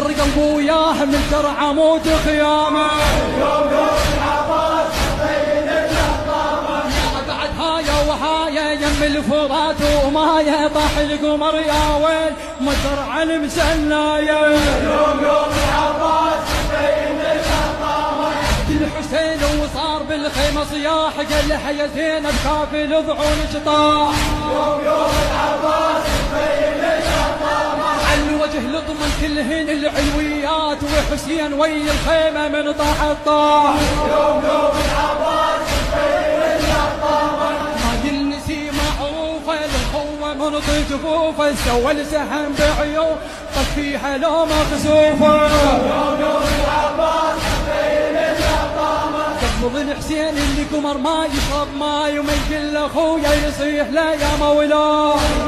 قلبه وياه من درع عمود خيامه. يوم العباس بين الشطامة بعد هايا وهايا يم الفرات ومايا طاح القمر يا ويل مزرع المسناية. يوم العباس بين الشطامة الحسين وصار بالخيمة صياح قال لها يا زينب كافي الضعون شطاح. يوم العباس بين الشطامة على الوجه لطمن كلهن العلويات وحسين وي الخيمة من طاح الطاح. يوم العباس بين الشطامة هاي النسي معروفة للقوة من جفوفه سوى السهم بعيون طف فيها لو مخسوفة. يوم العباس بين الشطامة قبض الحسين اللي قمر ما يشرب ماي وما يقل اخويا يصيح لا يا مولاه.